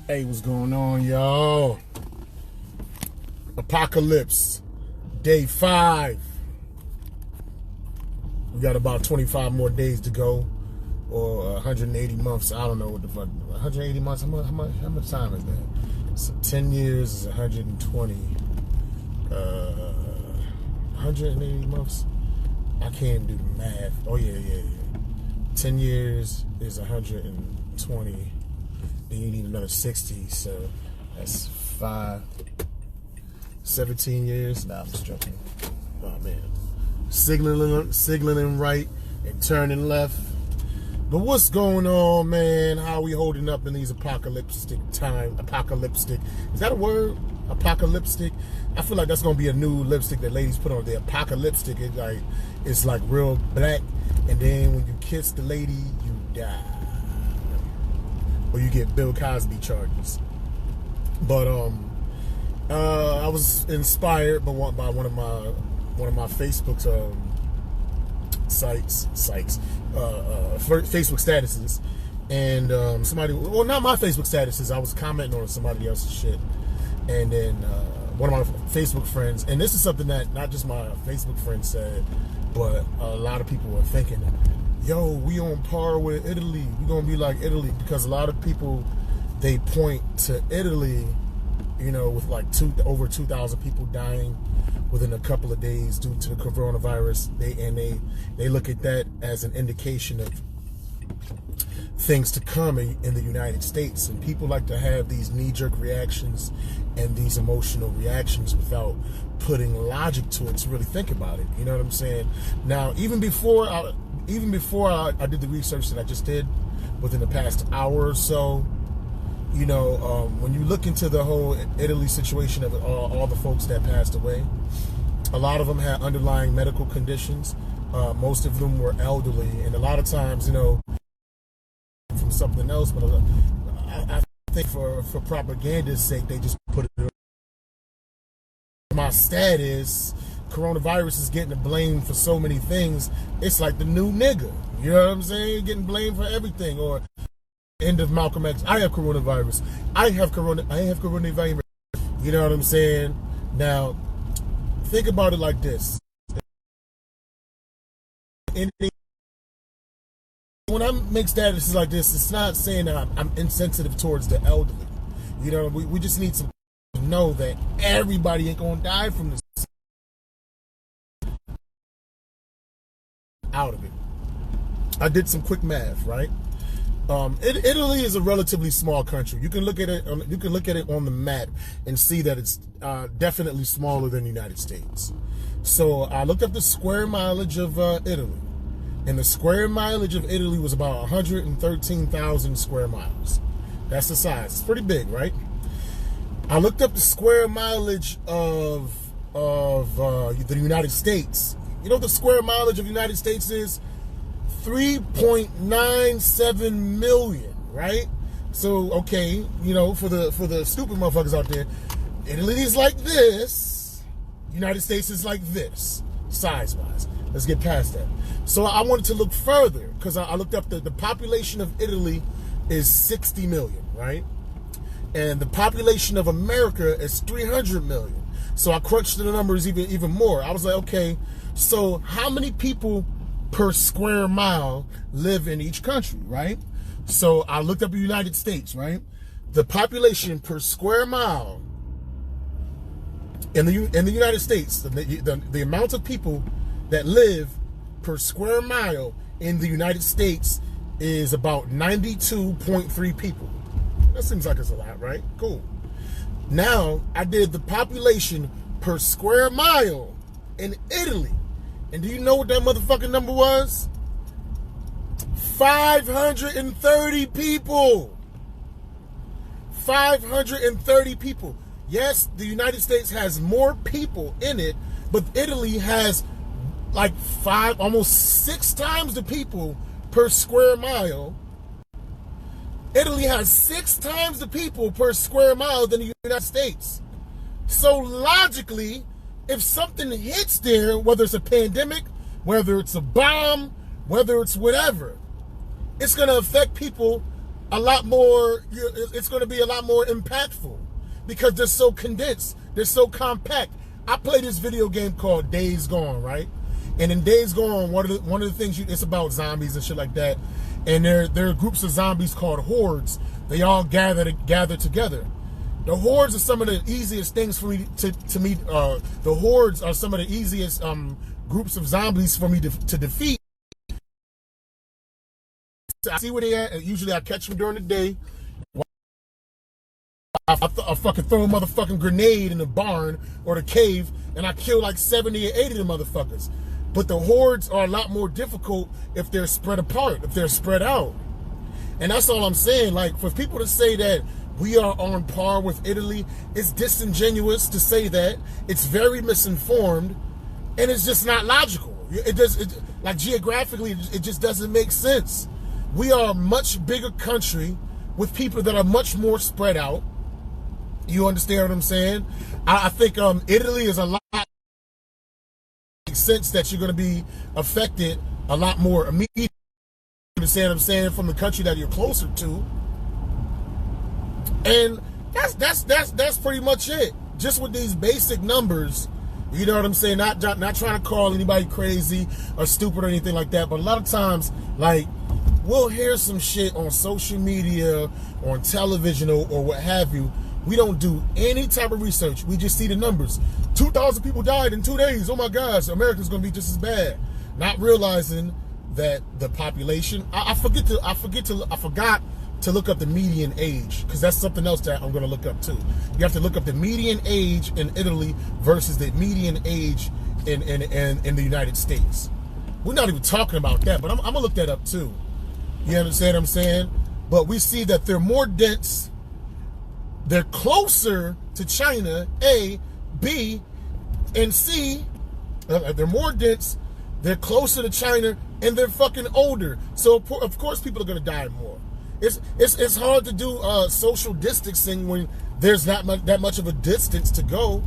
Hey, what's going on, y'all? Apocalypse, day 5. We got about 25 more days to go, or 180 months. I don't know what the fuck. 180 months. How much time is that? So 10 years is 120. 180 months. I can't do the math. Oh yeah. 10 years is 120. Then you need another 60, so that's 17 years. Nah, I'm just joking. Oh man, signaling right and turning left. But what's going on, man? How are we holding up in these apocalyptic time? Apocalyptic, is that a word? Apocalyptic. I feel like that's gonna be a new lipstick that ladies put on. The apocalyptic. It's like real black, and then when you kiss the lady, you die. Or you get Bill Cosby charges. But I was inspired by one of my Facebook Facebook statuses, and somebody, well, not my Facebook statuses. I was commenting on somebody else's shit, and then one of my Facebook friends, and this is something that not just my Facebook friend said, but a lot of people were thinking, yo, we on par with Italy. We're going to be like Italy, because a lot of people, they point to Italy, you know, with like over 2,000 people dying within a couple of days due to the coronavirus. They look at that as an indication of things to come in the United States. And people like to have these knee-jerk reactions and these emotional reactions without putting logic to it to really think about it. You know what I'm saying? Now, even before I did the research that I just did within the past hour or so, you know, when you look into the whole Italy situation of all the folks that passed away, a lot of them had underlying medical conditions. Most of them were elderly, and a lot of times, you know, from something else, but I think for propaganda's sake, they just put it. My stat is coronavirus is getting blamed for so many things. It's like the new nigga. You know what I'm saying? Getting blamed for everything. Or end of Malcolm X. I have coronavirus. I have coronavirus. You know what I'm saying? Now, think about it like this. When I make statuses like this, it's not saying that I'm insensitive towards the elderly. You know, we just need to know that everybody ain't gonna die from this. Out of it. I did some quick math, right? Italy is a relatively small country. You can look at it. You can look at it on the map and see that it's definitely smaller than the United States. So I looked up the square mileage of Italy, and the square mileage of Italy was about 113,000 square miles. That's the size. It's pretty big, right? I looked up the square mileage of the United States. You know what the square mileage of the United States is? 3.97 million, right? So, okay, you know, for the stupid motherfuckers out there, Italy is like this, United States is like this, size-wise. Let's get past that. So I wanted to look further, because I looked up the population of Italy is 60 million, right? And the population of America is 300 million. So I crunched the numbers even more. I was like, okay, so how many people per square mile live in each country, right? So I looked up the United States, right? The population per square mile in the United States, the amount of people that live per square mile in the United States is about 92.3 people. That seems like it's a lot, right? Cool. Now, I did the population per square mile in Italy. And do you know what that motherfucking number was? 530 people. 530 people. Yes, the United States has more people in it, but Italy has like almost 6 times the people per square mile. Italy has 6 times the people per square mile than the United States. So logically, if something hits there, whether it's a pandemic, whether it's a bomb, whether it's whatever, it's going to affect people a lot more. It's going to be a lot more impactful because they're so condensed. They're so compact. I play this video game called Days Gone, right? And in Days Gone, one of the things it's about zombies and shit like that. And there are groups of zombies called hordes. They all gather together. The hordes are some of the easiest things for me to meet. The hordes are some of the easiest groups of zombies for me to defeat. I see where they at. And usually I catch them during the day. I fucking throw a motherfucking grenade in the barn or the cave, and I kill like 70 or 80 of them motherfuckers. But the hordes are a lot more difficult if they're spread apart, if they're spread out. And that's all I'm saying. Like, for people to say that we are on par with Italy, it's disingenuous to say that. It's very misinformed, and it's just not logical. Like, geographically, it just doesn't make sense. We are a much bigger country with people that are much more spread out. You understand what I'm saying? I think Italy is a lot. Makes sense that you're going to be affected a lot more immediately. You understand what I'm saying? From the country that you're closer to, and that's pretty much it. Just with these basic numbers, you know what I'm saying? Not trying to call anybody crazy or stupid or anything like that, but a lot of times, like, we'll hear some shit on social media, on television, or what have you. We don't do any type of research. We just see the numbers. 2,000 people died in 2 days. Oh my gosh, America's gonna be just as bad. Not realizing that the population. I forgot to look up the median age, because that's something else that I'm gonna look up too. You have to look up the median age in Italy versus the median age in the United States. We're not even talking about that, but I'm gonna look that up too. You understand what I'm saying? But we see that they're more dense. They're closer to China, A, B, and C. They're more dense, they're closer to China, and they're fucking older. So of course people are gonna die more. It's hard to do social distancing when there's not that much of a distance to go.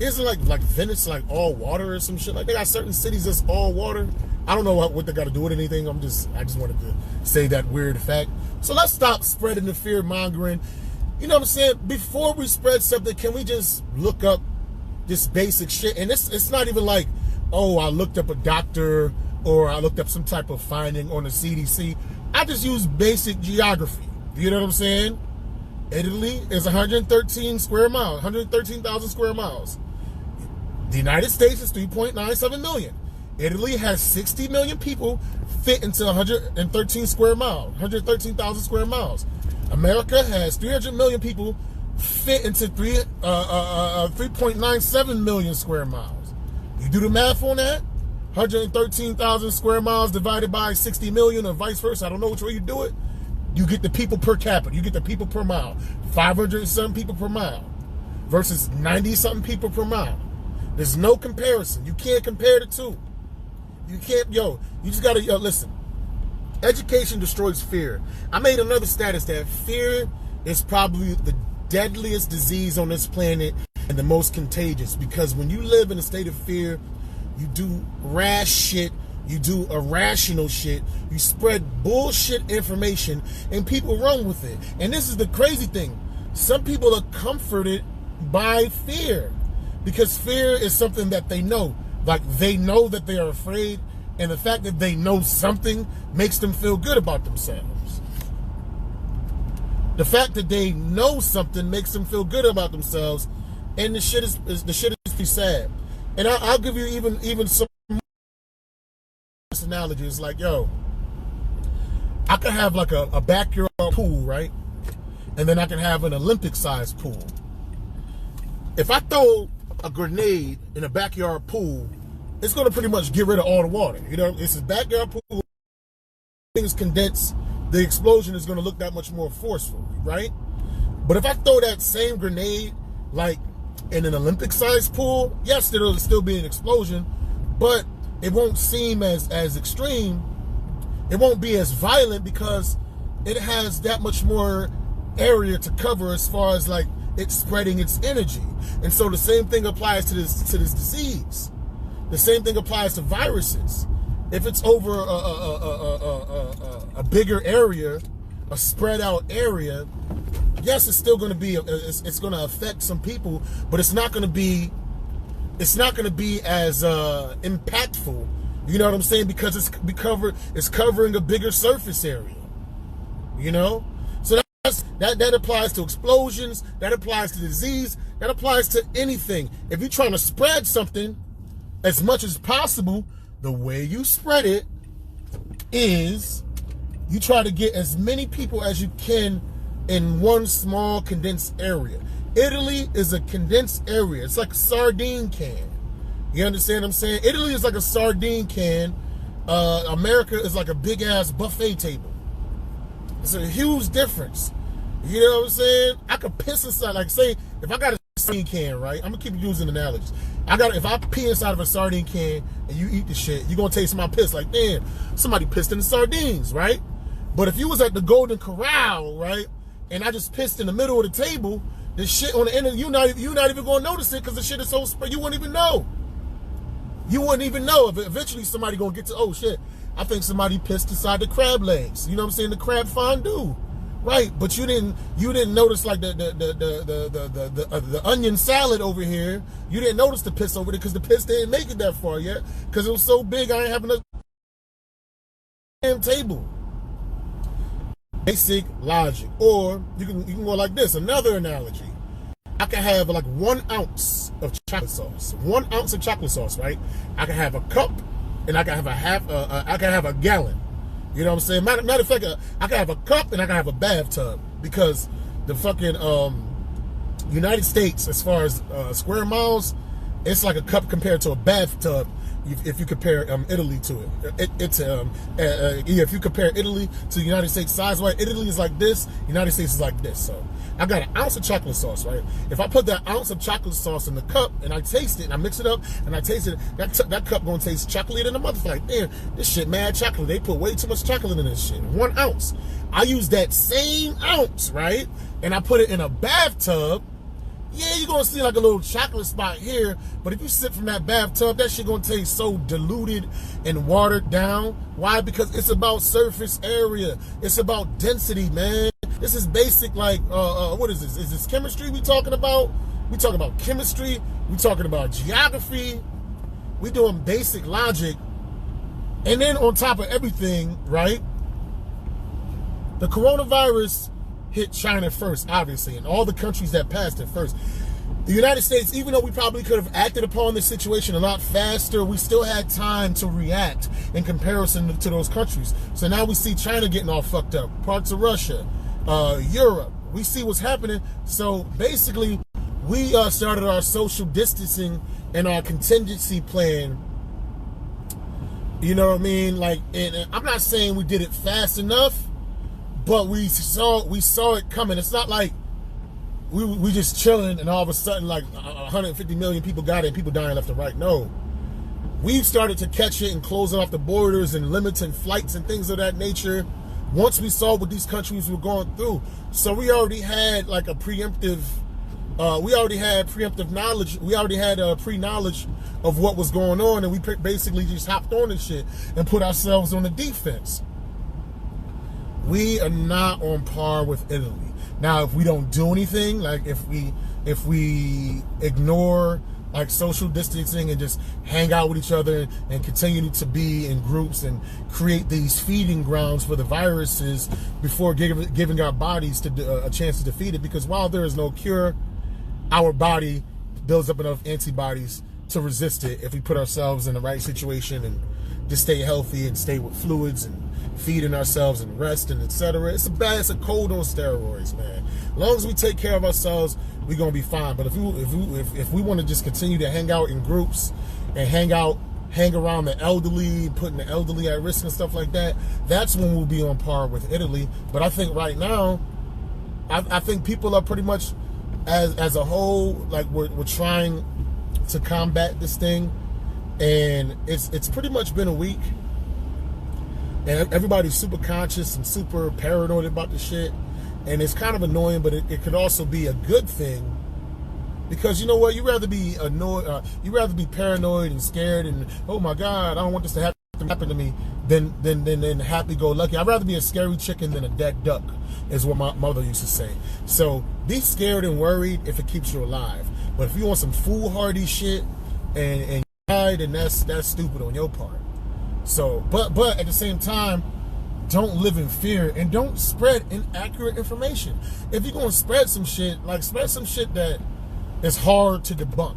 Isn't like Venice like all water or some shit? Like, they got certain cities that's all water. I don't know what they got to do with anything. I just wanted to say that weird fact. So let's stop spreading the fear mongering. You know what I'm saying? Before we spread something, can we just look up this basic shit? And it's not even like, oh, I looked up a doctor or I looked up some type of finding on the CDC. I just use basic geography. You know what I'm saying? Italy is 113 square miles, 113,000 square miles. The United States is 3.97 million. Italy has 60 million people fit into 113 square miles, 113,000 square miles. America has 300 million people fit into 3.97 million square miles. You do the math on that? 113,000 square miles divided by 60 million or vice versa. I don't know which way you do it. You get the people per capita. You get the people per mile. 500-something people per mile versus 90-something people per mile. There's no comparison. You can't compare the two. You can't, you just gotta, listen. Education destroys fear. I made another status that fear is probably the deadliest disease on this planet and the most contagious, because when you live in a state of fear, you do rash shit, you do irrational shit, you spread bullshit information, and people run with it. And this is the crazy thing. Some people are comforted by fear because fear is something that they know. Like, they know that they are afraid, and the fact that they know something makes them feel good about themselves. The fact that they know something makes them feel good about themselves, and the shit is pretty sad. And I'll give you even some analogies. Like, I could have like a backyard pool, right? And then I can have an Olympic-sized pool. If I throw a grenade in a backyard pool, it's going to pretty much get rid of all the water. You know, it's a backyard pool. Things condense. The explosion is going to look that much more forceful, right? But if I throw that same grenade, like in an Olympic-sized pool, yes, there'll still be an explosion, but it won't seem as extreme. It won't be as violent because it has that much more area to cover as far as like it's spreading its energy. And so the same thing applies to this disease. The same thing applies to viruses. if it's over a bigger area, a spread out area, yes, it's still going to be, it's going to affect some people, but it's not going to be as impactful. You know what I'm saying? Because it's covering a bigger surface area. You know, so that applies to explosions. That applies to disease. That applies to anything. If you're trying to spread something as much as possible, the way you spread it is you try to get as many people as you can in one small condensed area. Italy is a condensed area. It's like a sardine can. You understand what I'm saying? Italy is like a sardine can. America is like a big ass buffet table. It's a huge difference. You know what I'm saying? I could piss inside, like say, if I got a sardine can, right? I'm gonna keep using analogies. If I pee inside of a sardine can and you eat the shit, you're gonna taste my piss like, damn, somebody pissed in the sardines, right? But if you was at the Golden Corral, right, and I just pissed in the middle of the table, the shit on the end of you're not even gonna notice it because the shit is so spread, you wouldn't even know. You wouldn't even know. If eventually somebody gonna get to, oh shit, I think somebody pissed inside the crab legs. You know what I'm saying? The crab fondue. Right, but you didn't notice like the onion salad over here. You didn't notice the piss over there because the piss didn't make it that far yet because it was so big I ain't having a damn table. Basic logic. Or you can go like this. Another analogy. I can have like 1 ounce of chocolate sauce. 1 ounce of chocolate sauce, right? I can have a cup and I can have I can have a gallon. You know what I'm saying? Matter of fact, I can have a cup and I can have a bathtub because the fucking United States, as far as square miles, it's like a cup compared to a bathtub. If you compare Italy to it, if you compare Italy to the United States size-wise, Italy is like this, United States is like this. So I got an ounce of chocolate sauce, right? If I put that ounce of chocolate sauce in the cup and I taste it and I mix it up and I taste it, that cup gonna taste chocolate in the motherfucker. Like, damn, this shit mad chocolate. They put way too much chocolate in this shit. 1 ounce. I use that same ounce, right? And I put it in a bathtub. Yeah, you're gonna see like a little chocolate spot here, but if you sip from that bathtub, that shit gonna taste so diluted and watered down. Why? Because it's about surface area. It's about density, man. This is basic, like, what is this? Is this chemistry we talking about? We talking about chemistry. We talking about geography. We doing basic logic. And then on top of everything, right? The coronavirus hit China first, obviously, and all the countries that passed it first. The United States, even though we probably could have acted upon this situation a lot faster, we still had time to react in comparison to those countries. So now we see China getting all fucked up, parts of Russia, Europe. We see what's happening. So basically, we started our social distancing and our contingency plan. You know what I mean? Like, and I'm not saying we did it fast enough, but we saw it coming. It's not like we just chilling and all of a sudden like 150 million people got it and people dying left and right. No. We've started to catch it and closing off the borders and limiting flights and things of that nature once we saw what these countries were going through. So we already had like a preemptive knowledge. We already had pre-knowledge of what was going on, and we basically just hopped on this shit and put ourselves on the defense. We are not on par with Italy. Now, if we don't do anything, like if we ignore like social distancing and just hang out with each other and continue to be in groups and create these feeding grounds for the viruses before giving our bodies to a chance to defeat it, because while there is no cure, our body builds up enough antibodies to resist it if we put ourselves in the right situation and just stay healthy and stay with fluids and feeding ourselves and rest and etc. It's a cold on steroids, man. As long as we take care of ourselves, we're gonna be fine. But if we want to just continue to hang out in groups and hang around the elderly, putting the elderly at risk and stuff like that, that's when we'll be on par with Italy. But I think right now, I think people are pretty much as a whole, like we're trying to combat this thing, and it's pretty much been a week. And everybody's super conscious and super paranoid about the shit. And it's kind of annoying, but it could also be a good thing. Because you know what? You'd rather be annoyed, you'd rather be paranoid and scared and, oh my God, I don't want this to happen happen to me than happy-go-lucky. I'd rather be a scary chicken than a dead duck, is what my mother used to say. So be scared and worried if it keeps you alive. But if you want some foolhardy shit and die, then that's stupid on your part. So, but at the same time, don't live in fear and don't spread inaccurate information. If you're gonna spread some shit, like spread some shit that is hard to debunk.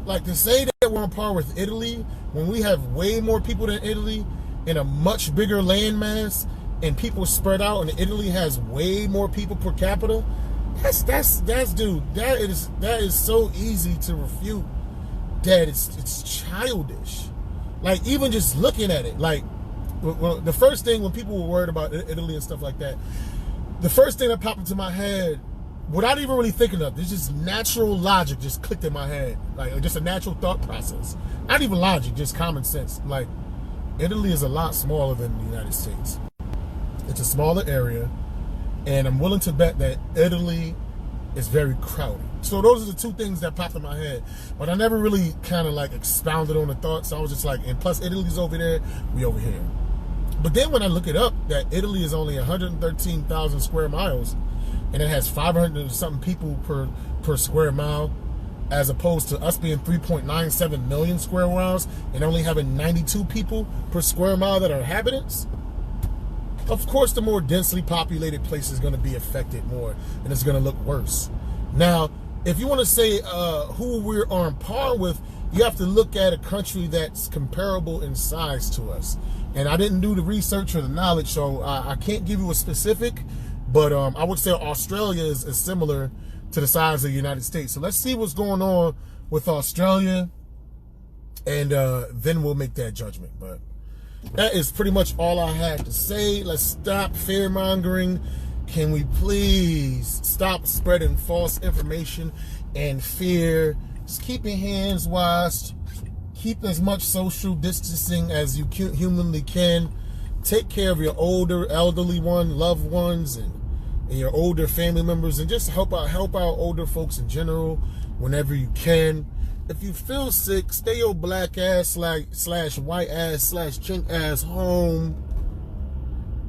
Like to say that we're on par with Italy when we have way more people than Italy in a much bigger landmass and people spread out, and Italy has way more people per capita. That's dude. That is so easy to refute. That it's childish. Like even just looking at it, like well, the first thing when people were worried about Italy and stuff like that, the first thing that popped into my head, without even really thinking of, there's just natural logic just clicked in my head, like just a natural thought process. Not even logic, just common sense. Like Italy is a lot smaller than the United States. It's a smaller area, and I'm willing to bet that Italy is very crowded. So those are the two things that popped in my head. But I never really kind of like expounded on the thought. So I was just like, and plus Italy's over there, we over here. But then when I look it up, that Italy is only 113,000 square miles, and it has 500 and something people per square mile, as opposed to us being 3.97 million square miles and only having 92 people per square mile that are inhabitants. Of course, the more densely populated place is going to be affected more, and it's going to look worse. Now, if you want to say who we're on par with, you have to look at a country that's comparable in size to us. And I didn't do the research or the knowledge, so I can't give you a specific, but I would say Australia is similar to the size of the United States. So let's see what's going on with Australia, and then we'll make that judgment. But that is pretty much all I had to say. Let's stop fear-mongering. Can we please stop spreading false information and fear? Just keep your hands washed. Keep as much social distancing as you humanly can. Take care of your elderly loved ones, and your older family members, and just help out older folks in general whenever you can. If you feel sick, stay your black ass slash white ass slash chink ass home.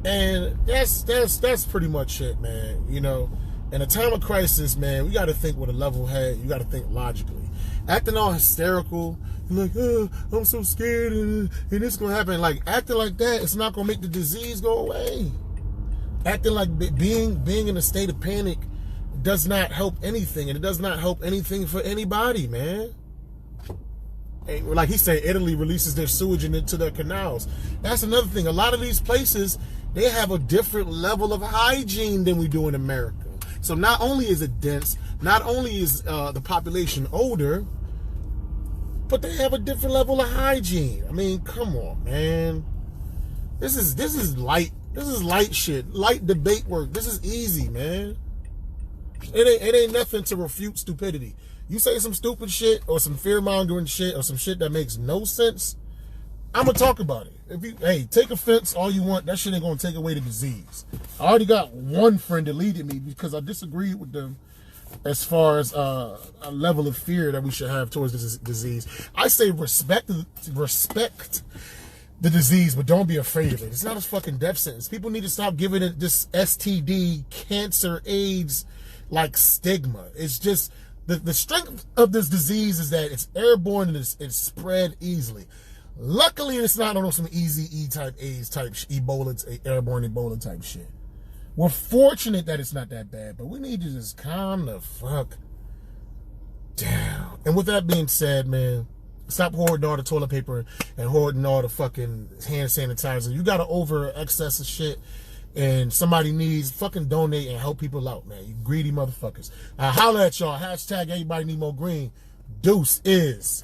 And that's pretty much it, man. You know, in a time of crisis, man, we got to think with a level head. You got to think logically. Acting all hysterical, like, oh, I'm so scared and it's going to happen. Like, acting like that, it's not going to make the disease go away. Acting like being in a state of panic does not help anything, and it does not help anything for anybody, man. Like he said, Italy releases their sewage into their canals. That's another thing. A lot of these places, they have a different level of hygiene than we do in America. So not only is it dense, not only is the population older, but they have a different level of hygiene. I mean, come on, man. This is light. This is light shit. Light debate work. This is easy, man. It ain't nothing to refute stupidity. You say some stupid shit or some fear-mongering shit or some shit that makes no sense, I'm going to talk about it. Hey, take offense all you want. That shit ain't going to take away the disease. I already got one friend deleted me because I disagreed with them as far as a level of fear that we should have towards this disease. I say respect the disease, but don't be afraid of it. It's not a fucking death sentence. People need to stop giving it this STD, cancer, AIDS, like stigma. It's just the strength of this disease is that it's airborne and it's spread easily. Luckily, it's not on some easy E type AIDS type Ebola, airborne Ebola type shit. We're fortunate that it's not that bad, but we need to just calm the fuck down. And with that being said, man, stop hoarding all the toilet paper and hoarding all the fucking hand sanitizer. You got to over excess of shit, and somebody needs, fucking donate and help people out, man. You greedy motherfuckers. Holla at y'all. Hashtag everybody need more green. Deuce is.